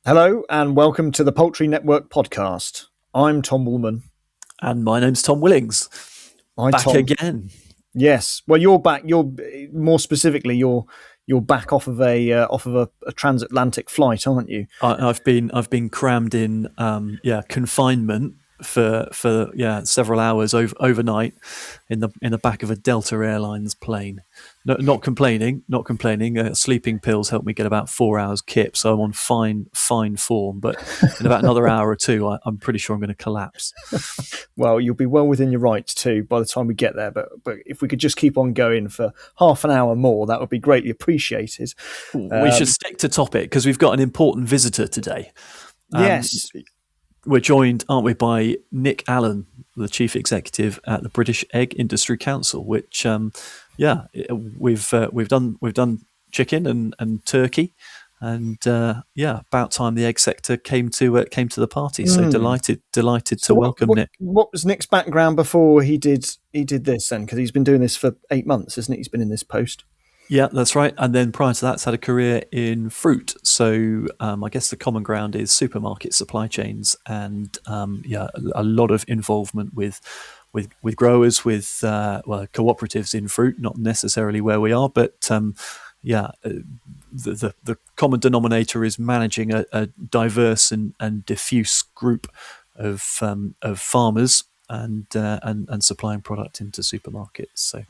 Hello and welcome to the Poultry Network podcast. I'm Tom Woolman. And my name's Tom Willings. Hi, Back Tom. again. Yes. Well, you're back. You're more specifically, you're back off of a transatlantic flight, aren't you? I've been crammed in confinement for several hours overnight in the back of a Delta Airlines plane. No, not complaining. Sleeping pills help me get about 4 hours kip, so I'm on fine form. But in about another hour or two, I'm pretty sure I'm going to collapse. Well, you'll be well within your rights too by the time we get there. But if we could just keep on going for half an hour more, that would be greatly appreciated. We should stick to topic because we've got an important visitor today. Yes. We're joined, aren't we, by Nick Allen, the Chief Executive at the British Egg Industry Council, which, we've done chicken and turkey, and about time the egg sector came to the party. So delighted to welcome Nick. What was Nick's background before he did this then? Because he's been doing this for 8 months, isn't it? He's been in this post. Yeah, that's right. And then prior to that, he's had a career in fruit. So I guess the common ground is supermarket supply chains and a lot of involvement with growers, with cooperatives in fruit, not necessarily where we are, but the common denominator is managing a diverse and diffuse group of farmers and supplying product into supermarkets. So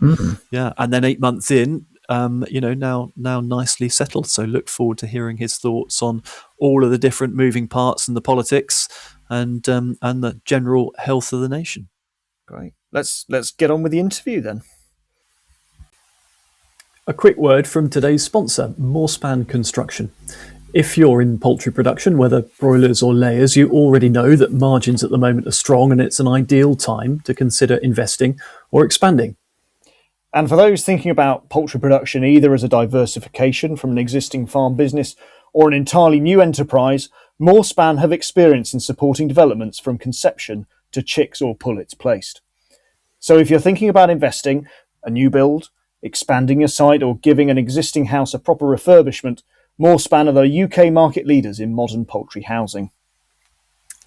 and then 8 months in. Now nicely settled. So look forward to hearing his thoughts on all of the different moving parts and the politics and the general health of the nation. Great. Let's get on with the interview then. A quick word from today's sponsor, Morespan Construction. If you're in poultry production, whether broilers or layers, you already know that margins at the moment are strong and it's an ideal time to consider investing or expanding. And for those thinking about poultry production either as a diversification from an existing farm business or an entirely new enterprise, Morespan have experience in supporting developments from conception to chicks or pullets placed. So if you're thinking about investing, a new build, expanding your site or giving an existing house a proper refurbishment, Morespan are the UK market leaders in modern poultry housing.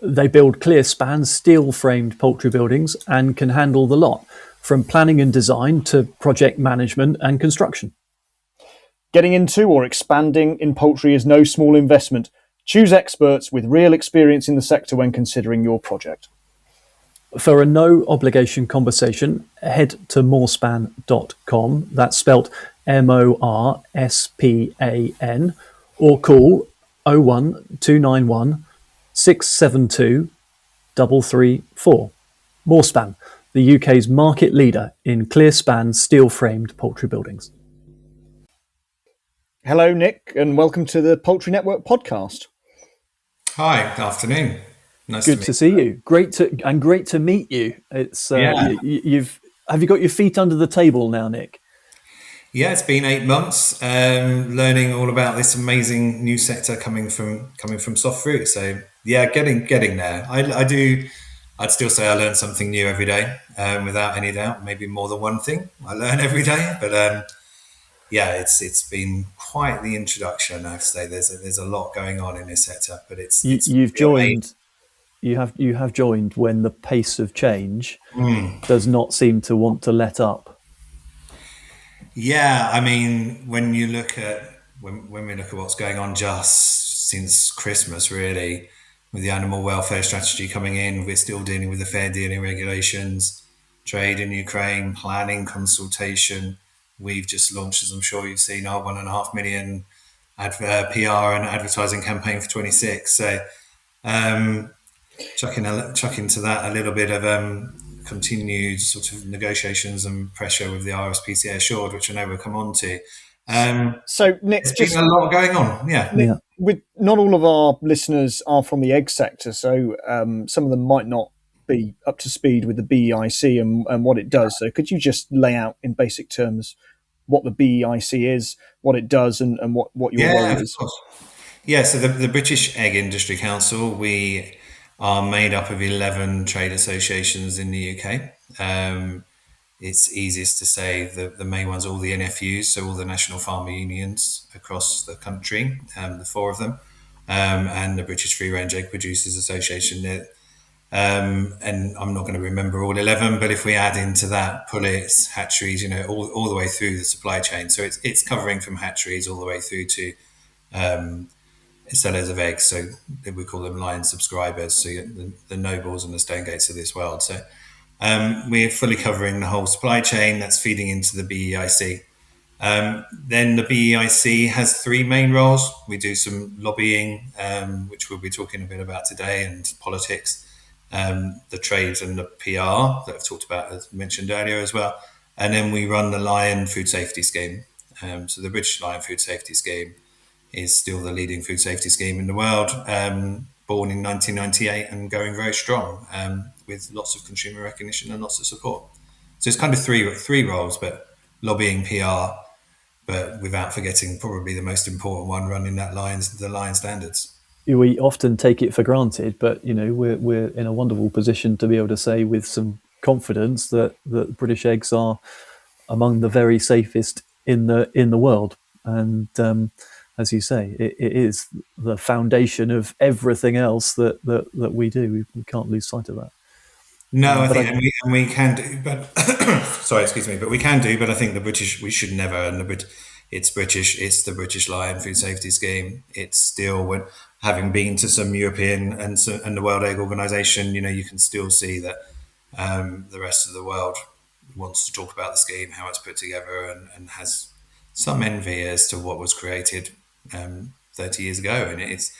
They build clear span steel-framed poultry buildings and can handle the lot, from planning and design to project management and construction. Getting into or expanding in poultry is no small investment. Choose experts with real experience in the sector when considering your project. For a no-obligation conversation, head to morespan.com, that's spelt Morspan, or call 01291 672 334. Morespan, the UK's market leader in clear span steel-framed poultry buildings. Hello, Nick, and welcome to the Poultry Network podcast. Hi, good afternoon. Nice Good to see you. Great to meet you. It's have you got your feet under the table now, Nick? Yeah, it's been 8 months learning all about this amazing new sector coming from soft fruit. So yeah, getting there. I'd still say I learn something new every day, without any doubt. Maybe more than one thing I learn every day, but it's been quite the introduction. I have to say there's a lot going on in this sector, but you've joined. You have joined when the pace of change does not seem to want to let up. Yeah, I mean, when we look at what's going on just since Christmas, really, with the animal welfare strategy coming in, we're still dealing with the fair dealing regulations, trade in Ukraine, planning consultation. We've just launched, as I'm sure you've seen, our $1.5 million PR and advertising campaign for 26. So chuck into that a little bit of continued sort of negotiations and pressure with the RSPCA Assured, which I know we'll come on to. So Nick, there's been a lot going on. Nick, with not all of our listeners are from the egg sector, so some of them might not be up to speed with the BEIC and what it does. So could you just lay out in basic terms what the BEIC is, what it does, and what your role is? Yeah, so the British Egg Industry Council, we are made up of 11 trade associations in the UK. It's easiest to say the main ones, all the NFUs, so all the national farmer unions across the country, the 4 of them. and the British Free Range Egg Producers Association. And I'm not going to remember all 11, but if we add into that pullets, hatcheries, all the way through the supply chain. So it's covering from hatcheries all the way through to sellers of eggs. So we call them lion subscribers. So the nobles and the Stonegates of this world. So we're fully covering the whole supply chain that's feeding into the BEIC. Then the BEIC has three main roles. We do some lobbying, which we'll be talking a bit about today, and politics, the trade and the PR that I've talked about, as mentioned earlier as well. And then we run the Lion Food Safety Scheme. So the British Lion Food Safety Scheme is still the leading food safety scheme in the world, born in 1998 and going very strong, with lots of consumer recognition and lots of support. So it's kind of three roles, but lobbying, PR, but without forgetting probably the most important one, running the Lion standards. We often take it for granted, but we're in a wonderful position to be able to say with some confidence that British eggs are among the very safest in the world. And as you say, it is the foundation of everything else that we do. We can't lose sight of that. No, I think, and we can do, but sorry, excuse me, but we can do. But I think we should never. And it's British. It's the British Lion Food Safety Scheme. It's still, having been to some European and the World Egg Organization, you can still see that the rest of the world wants to talk about the scheme, how it's put together, and has some envy as to what was created 30 years ago. And it's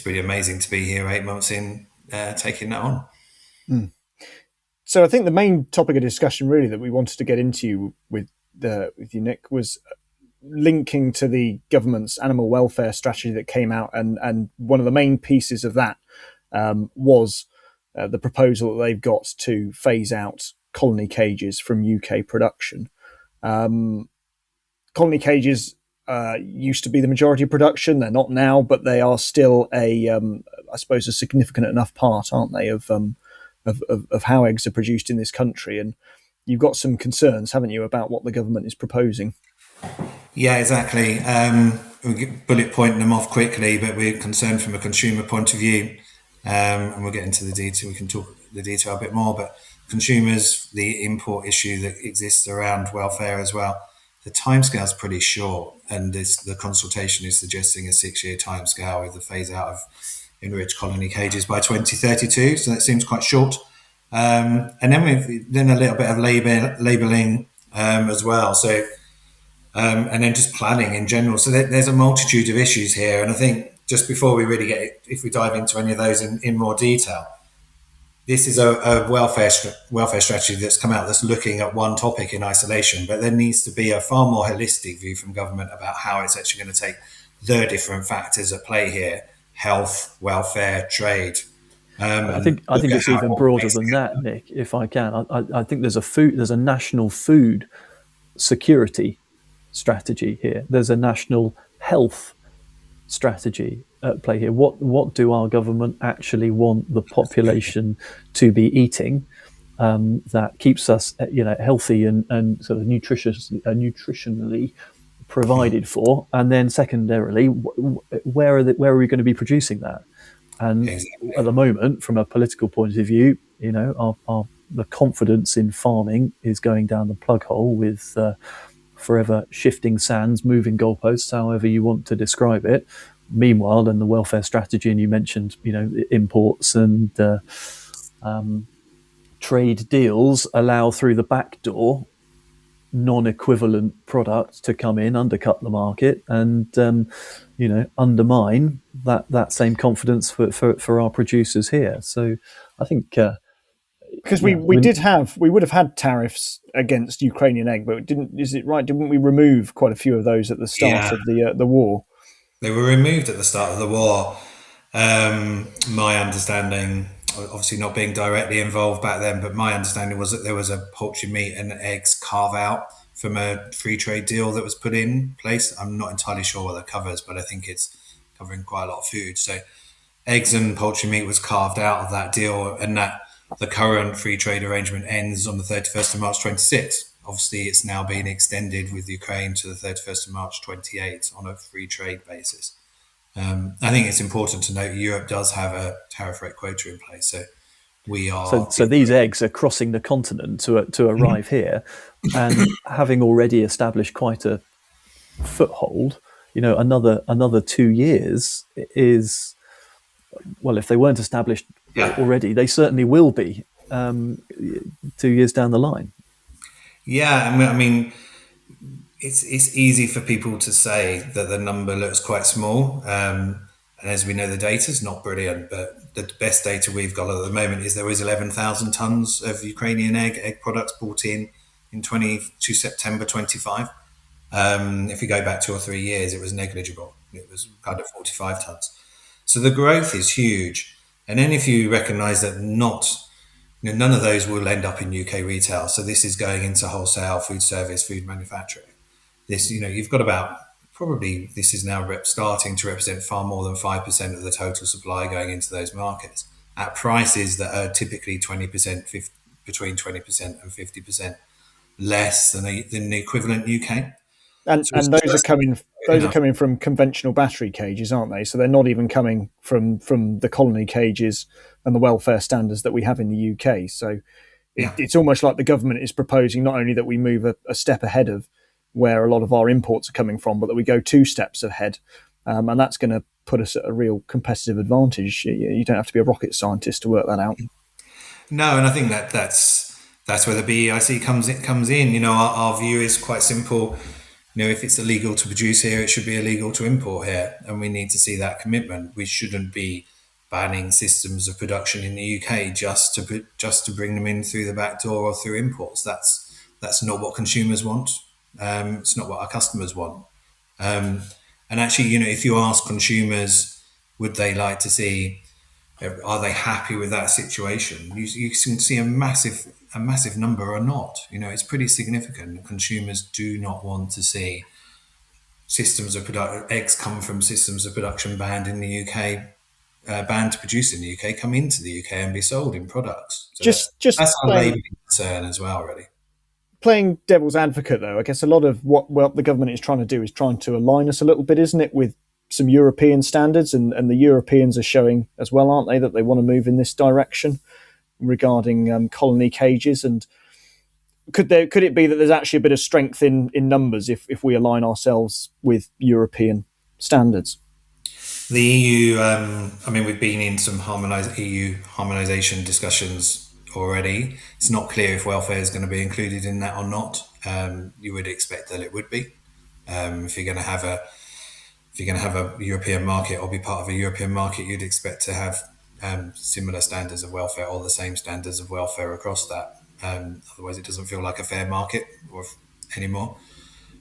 pretty amazing to be here 8 months in, taking that on. Mm. So I think the main topic of discussion really that we wanted to get into with you, Nick, was linking to the government's animal welfare strategy that came out, and one of the main pieces of that was the proposal that they've got to phase out colony cages from UK production. Colony cages used to be the majority of production. They're not now, but they are still I suppose, a significant enough part, aren't they, of how eggs are produced in this country. And you've got some concerns, haven't you, about what the government is proposing? Yeah, exactly. We'll bullet point them off quickly, but we're concerned from a consumer point of view, and we'll get into the detail. We can talk the detail a bit more, but consumers, the import issue that exists around welfare as well, the timescale is pretty short, and the consultation is suggesting a 6-year timescale with the phase out of enriched colony cages by 2032. So that seems quite short. And then a little bit of labelling as well. So and then just planning in general. So there's a multitude of issues here. And I think just before we really if we dive into any of those in more detail, this is a welfare strategy that's come out that's looking at one topic in isolation, but there needs to be a far more holistic view from government about how it's actually going to take the different factors at play here: health, welfare, trade. I think it's even broader than that, Nick. If I can, I think there's a national food security strategy here. There's a national health strategy at play here. What do our government actually want the population to be eating that keeps us, healthy and sort of nutritionally provided for? And then secondarily, where are we going to be producing that? And exactly. At the moment, from a political point of view, the confidence in farming is going down the plug hole with forever shifting sands, moving goalposts, however you want to describe it. Meanwhile, in the welfare strategy, and you mentioned, imports and trade deals allow through the back door non-equivalent products to come in, undercut the market, and undermine that same confidence for our producers here. So I think because we would have had tariffs against Ukrainian egg, but didn't we remove quite a few of those at the start of the war? They were removed at the start of the war. My understanding, obviously not being directly involved back then, but my understanding was that there was a poultry meat and eggs carve out from a free trade deal that was put in place. I'm not entirely sure what that covers, but I think it's covering quite a lot of food. So eggs and poultry meat was carved out of that deal, and that the current free trade arrangement ends on the 31st of March 26. Obviously, it's now been extended with Ukraine to the 31st of March 28 on a free trade basis. I think it's important to note Europe does have a tariff rate quota in place, so we So, are. so these eggs are crossing the continent to arrive here, and having already established quite a foothold. Another 2 years is, well, if they weren't established Yeah. already, they certainly will be 2 years down the line. Yeah, I mean, it's easy for people to say that the number looks quite small, and as we know, the data is not brilliant. But the best data we've got at the moment is there is 11,000 tons of Ukrainian egg products brought in to September 25. If you go back 2 or 3 years, it was negligible. It was kind of 45 tons. So the growth is huge. And then if you recognise that none of those will end up in UK retail. So this is going into wholesale, food service, food manufacturing. You've got this is now starting to represent far more than 5% of the total supply going into those markets at prices that are typically 20%, between 20% and 50% less than the equivalent UK. And So it's those are just coming enough. from conventional battery cages, aren't they? So they're not even coming from the colony cages and the welfare standards that we have in the UK. So Yeah. it's almost like the government is proposing not only that we move a step ahead of where a lot of our imports are coming from, but that we go 2 steps ahead. And that's going to put us at a real competitive advantage. You don't have to be a rocket scientist to work that out. No, and I think that's where the BEIC comes in. Our view is quite simple. If it's illegal to produce here, it should be illegal to import here, and we need to see that commitment. We shouldn't be banning systems of production in the UK just to bring them in through the back door or through imports. That's not what consumers want. It's not what our customers want. And actually, if you ask consumers, would they like to see? Are they happy with that situation? You can see a massive number are not. It's pretty significant. Consumers do not want to see eggs come from systems of production banned in the UK, banned to produce in the UK, come into the UK and be sold in products. So Just that's our playing, labelling concern as well, really. playing devil's advocate, though, I guess a lot of what the government is trying to do is trying to align us a little bit, isn't it, with some European standards, and the Europeans are showing as well, aren't they, that they want to move in this direction regarding colony cages. And could it be that there's actually a bit of strength in numbers if we align ourselves with European standards? The EU, we've been in some EU harmonisation discussions already. It's not clear if welfare is going to be included in that or not. You would expect that it would be. If you're going to have a European market or be part of a European market, you'd expect to have similar standards of welfare or the same standards of welfare across that. Otherwise, it doesn't feel like a fair market anymore.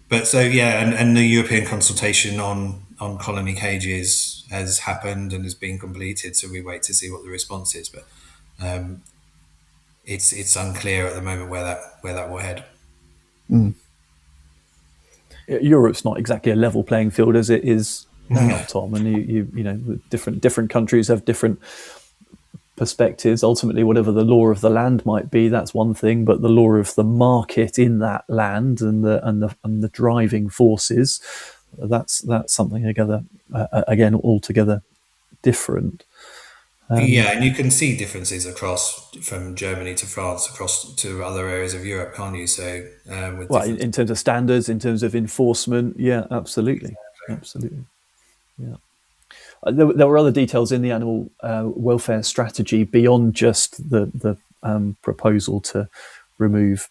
But so and the European consultation on colony cages has happened and has been completed. So we wait to see what the response is. But it's unclear at the moment where that will head. Mm. Europe's not exactly a level playing field as it is now, Tom. And you different countries have different perspectives. Ultimately, whatever the law of the land might be, that's one thing. But the law of the market in that land and the driving forces, that's something again altogether different. And you can see differences across from Germany to France, across to other areas of Europe, can't you? So, in terms of standards, in terms of enforcement, yeah, absolutely. Yeah. There were other details in the animal welfare strategy beyond just the proposal to remove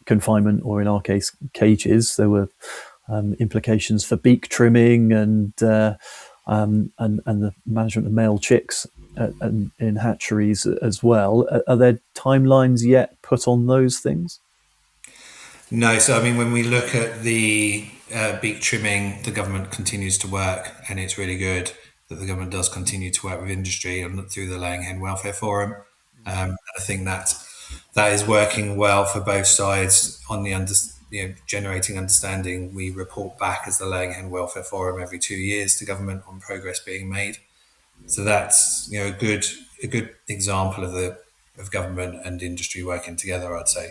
confinement, or in our case, cages. There were implications for beak trimming and the management of male chicks in hatcheries as well. Are there timelines yet put on those things? No. So, when we look at the beak trimming, the government continues to work, and it's really good that the government does continue to work with industry and through the Laying Hen Welfare Forum. I think that is working well for both sides on the generating understanding. We report back as the Laying Hen Welfare Forum every 2 years to government on progress being made. So that's a good example of government and industry working together, I'd say.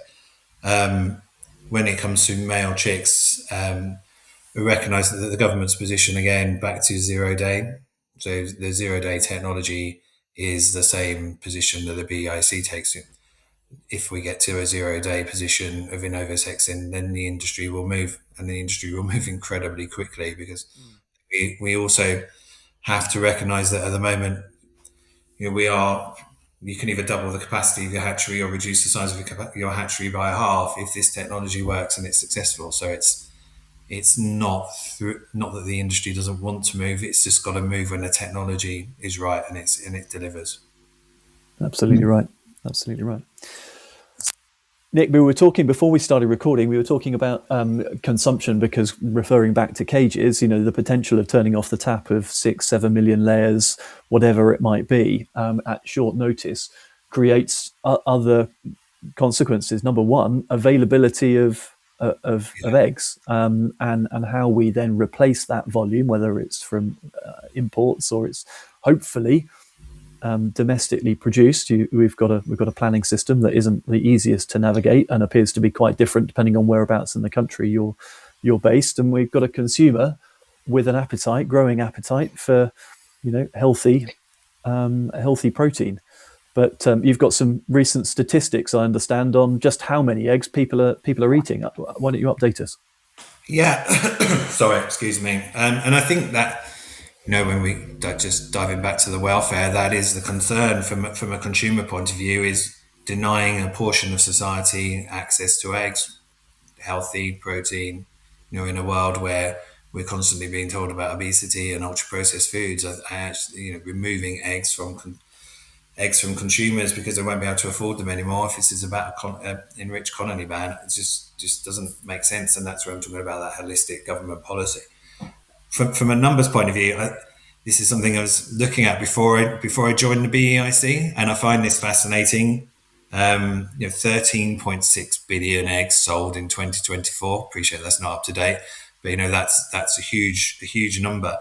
When it comes to male chicks, we recognise that the government's position, again, back to 0 day. So the 0 day technology is the same position that the BEIC takes. If we get to a 0 day position of Innovosexin, then the industry will move, and the industry will move incredibly quickly, because we also have to recognise that at the moment, you can either double the capacity of your hatchery or reduce the size of your hatchery by half if this technology works and it's successful. So it's not that the industry doesn't want to move; it's just got to move when the technology is right and it delivers. Absolutely right. Absolutely right. Nick, we were talking before we started recording. We were talking about consumption, because referring back to cages, the potential of turning off the tap of 6-7 million layers, whatever it might be, at short notice, creates other consequences. Number one, availability of eggs, and how we then replace that volume, whether it's from imports or it's hopefully domestically produced. We've got a planning system that isn't the easiest to navigate and appears to be quite different depending on whereabouts in the country you're based. And we've got a consumer with an appetite, growing appetite for healthy protein. But you've got some recent statistics, I understand, on just how many eggs people are eating. Why don't you update us? Yeah, sorry, excuse me. And I think that, when we just diving back to the welfare, that is the concern from a consumer point of view, is denying a portion of society access to eggs, healthy protein. In a world where we're constantly being told about obesity and ultra processed foods, I actually, removing eggs from consumers because they won't be able to afford them anymore. If this is about an enriched colony ban, it just doesn't make sense. And that's where I'm talking about that holistic government policy. From a numbers point of view, this is something I was looking at before I joined the BEIC, and I find this fascinating. 13.6 billion eggs sold in 2024. Appreciate that's not up to date, but that's a huge number.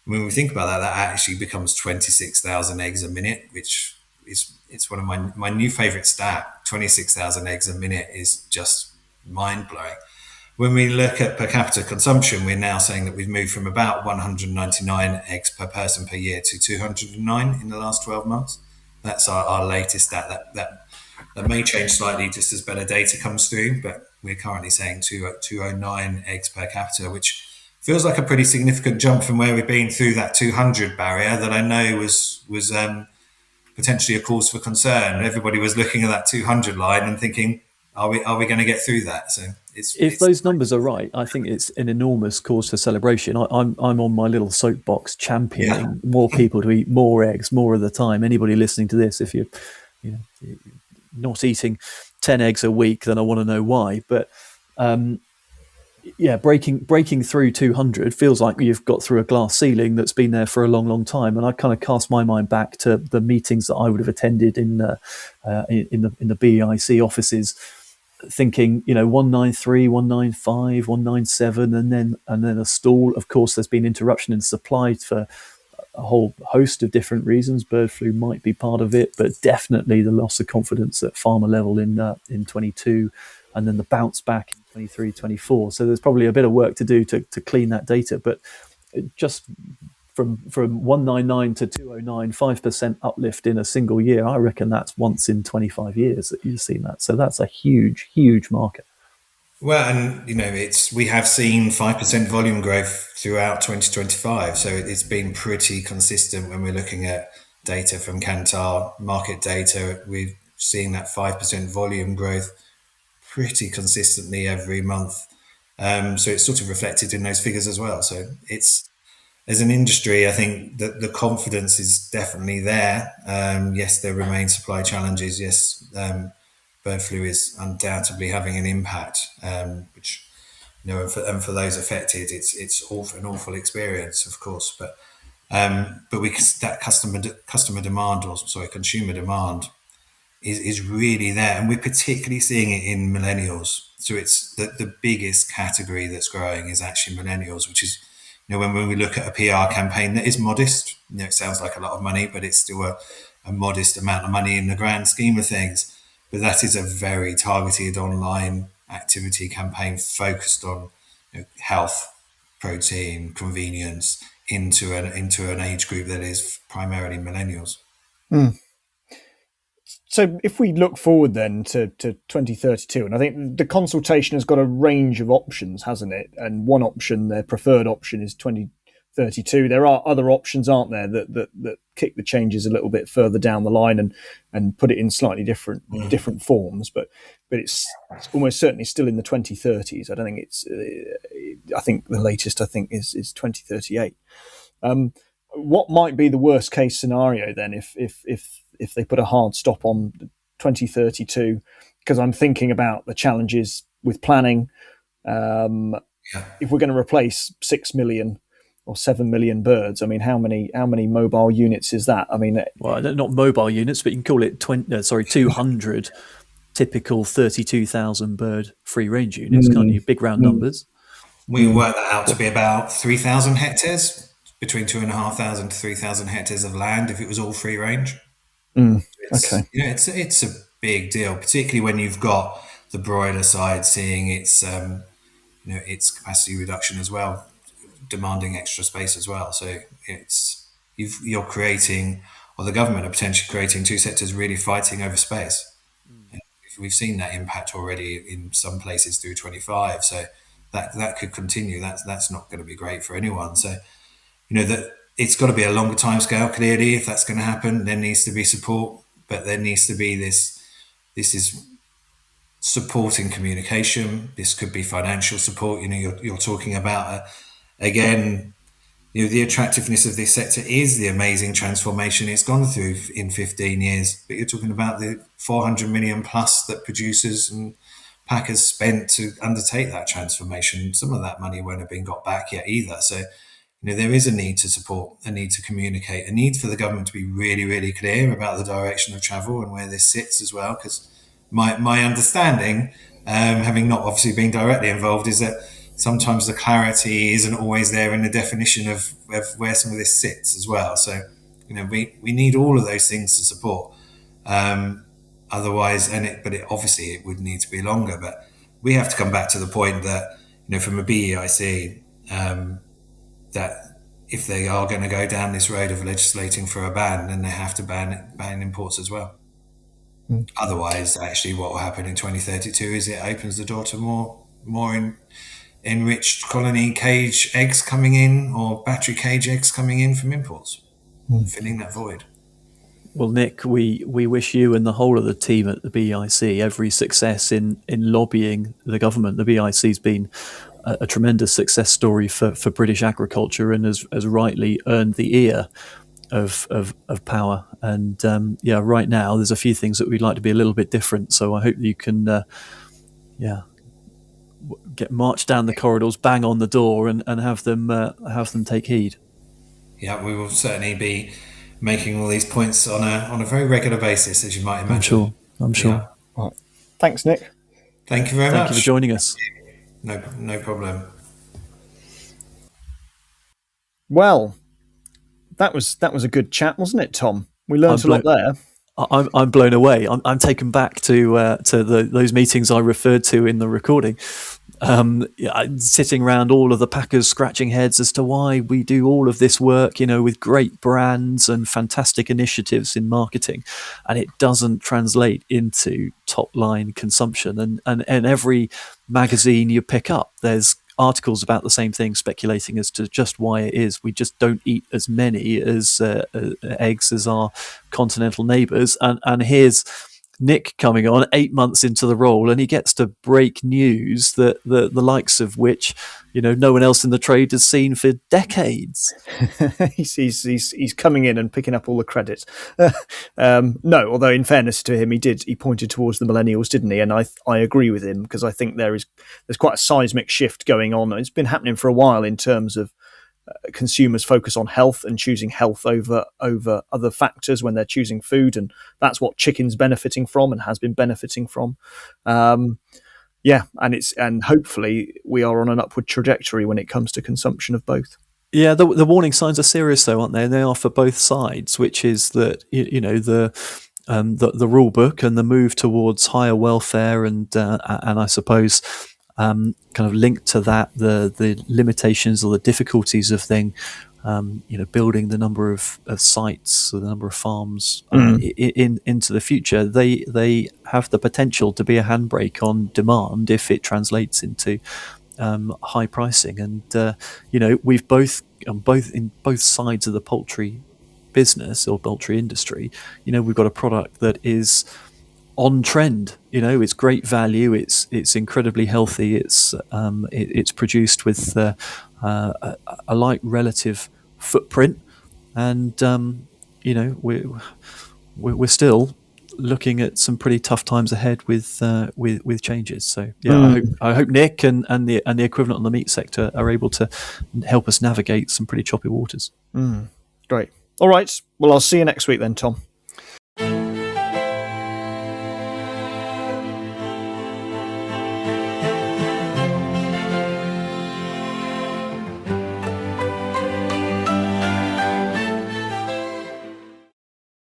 When we think about that actually becomes 26,000 eggs a minute, which it's one of my new favorite stat. 26,000 eggs a minute is just mind blowing. When we look at per capita consumption, we're now saying that we've moved from about 199 eggs per person per year to 209 in the last 12 months. That's our latest stat. That may change slightly just as better data comes through, but we're currently saying 209 eggs per capita, which feels like a pretty significant jump from where we've been through that 200 barrier that I know was potentially a cause for concern. Everybody was looking at that 200 line and thinking, are we going to get through that? So if those numbers are right, I think it's an enormous cause for celebration. I'm on my little soapbox championing more people to eat more eggs more of the time. Anybody listening to this, if you're not eating 10 eggs a week, then I want to know why. But breaking through 200 feels like you've got through a glass ceiling that's been there for a long time. And I kind of cast my mind back to the meetings that I would have attended in the BEIC offices, thinking 193, 195, 197, and then a stall. Of course, there's been interruption in supply for a whole host of different reasons. Bird flu might be part of it, but definitely the loss of confidence at farmer level in 22, and then the bounce back in 23, 24. So there's probably a bit of work to do to clean that data. But just from 199 to 209, 5% uplift in a single year, I reckon that's once in 25 years that you've seen that. So that's a huge market. Well, and we have seen 5% volume growth throughout 2025. So it's been pretty consistent when we're looking at data from Kantar, market data. We've seen that 5% volume growth pretty consistently every month. So it's sort of reflected in those figures as well. So it's, as an industry, I think that the confidence is definitely there. Yes, there remain supply challenges. Yes, bird flu is undoubtedly having an impact, which and for those affected, it's an awful experience, of course. But that consumer demand is really there, and we're particularly seeing it in millennials. So it's the biggest category that's growing is actually millennials, which is when we look at a PR campaign that is modest. It sounds like a lot of money, but it's still a modest amount of money in the grand scheme of things. But that is a very targeted online activity campaign focused on health, protein, convenience into an age group that is primarily millennials. So if we look forward then to 2032, and I think the consultation has got a range of options, hasn't it? And one option, their preferred option, is 2032. There are other options, aren't there, that kick the changes a little bit further down the line and put it in slightly different forms. But it's almost certainly still in the 2030s. I don't think it's. I think the latest is 2038. What might be the worst case scenario then if they put a hard stop on 2032? Because I'm thinking about the challenges with planning. If we're going to replace 6 million or 7 million birds, I mean, how many mobile units is that? I mean, well, not mobile units, but you can call it 200 typical 32,000 bird free range units. Can't you? Big round numbers. We work that out to be about 3,000 hectares. Between 2,500 to 3,000 hectares of land if it was all free range. Okay. It's a big deal, particularly when you've got the broiler side seeing its capacity reduction as well, demanding extra space as well. So you're creating, or the government are potentially creating, two sectors really fighting over space. We've seen that impact already in some places through 25. So that could continue. That's not going to be great for anyone. So that it's got to be a longer timescale. Clearly, if that's going to happen, there needs to be support, but there needs to be this is supporting communication. This could be financial support. You're talking about again, the attractiveness of this sector is the amazing transformation it's gone through in 15 years. But you're talking about the 400 million plus that producers and packers spent to undertake that transformation. Some of that money won't have been got back yet either. So there is a need to support, a need to communicate, a need for the government to be really, really clear about the direction of travel and where this sits as well. Because my understanding, having not obviously been directly involved, is that sometimes the clarity isn't always there in the definition of where some of this sits as well. So, we need all of those things to support. Otherwise, obviously it would need to be longer. But we have to come back to the point that, from a BEIC, that if they are going to go down this road of legislating for a ban, then they have to ban imports as well. Otherwise, actually, what will happen in 2032 is it opens the door to more enriched colony cage eggs coming in, or battery cage eggs coming in from imports, filling that void. Well, Nick, we wish you and the whole of the team at the BEIC every success in lobbying the government. The BEIC's been a tremendous success story for British agriculture, and has rightly earned the ear of power. And right now there's a few things that we'd like to be a little bit different. So I hope you can get marched down the corridors, bang on the door, and have them take heed. Yeah, we will certainly be making all these points on a very regular basis, as you might imagine. I'm sure. Yeah. Right. Thanks, Nick. Thank you very much. Thank you for joining us. No problem. Well, that was a good chat, wasn't it, Tom? We learned a lot there. I'm blown away. I'm taken back to those meetings I referred to in the recording. Sitting around all of the packers scratching heads as to why we do all of this work, with great brands and fantastic initiatives in marketing, and it doesn't translate into top line consumption. And every magazine you pick up, there's articles about the same thing, speculating as to just why it is. We just don't eat as many as eggs as our continental neighbours. And here's Nick coming on 8 months into the role, and he gets to break news that the likes of which no one else in the trade has seen for decades. he's coming in and picking up all the credit. No, although in fairness to him, he pointed towards the millennials, didn't he? And I agree with him, because I think there's quite a seismic shift going on. It's been happening for a while in terms of consumers focus on health and choosing health over other factors when they're choosing food, and that's what chicken's benefiting from and has been benefiting from. And hopefully we are on an upward trajectory when it comes to consumption of both. Yeah, the warning signs are serious, though, aren't they? They are for both sides, which is that the rule book and the move towards higher welfare and I suppose kind of linked to that, the limitations or the difficulties of building the number of sites or the number of farms into the future, they have the potential to be a handbrake on demand if it translates into high pricing. And we've both in both sides of the poultry business or poultry industry, we've got a product that is on trend. It's great value, it's incredibly healthy, it's produced with a light relative footprint, and we're still looking at some pretty tough times ahead with changes. So I hope Nick and the equivalent on the meat sector are able to help us navigate some pretty choppy waters. Great. All right. Well, I'll see you next week then, Tom.